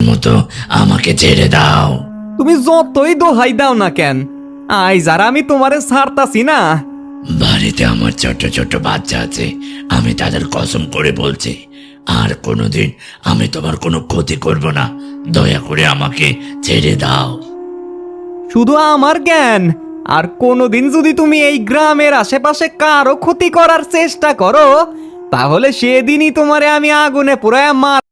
মতো আমাকে ছেড়ে দাও। তুমি যতই দোহাই দাও না কেন, আজ আর আমি তোমারে ছাড়তাছি না। বাড়িতে আমার ছোট ছোট বাচ্চা আছে, আমি তাদের কসম করে বলছি আর কোনোদিন আমি তোমার কোনো ক্ষতি করব না। দয়া করে আমাকে ছেড়ে দাও। শুধু আমার জ্ঞান, আর কোনোদিন যদি তুমি এই গ্রামের আশেপাশে কারো ক্ষতি করার চেষ্টা করো, তাহলে সেদিনই তোমারে আমি আগুনে পুরায় মার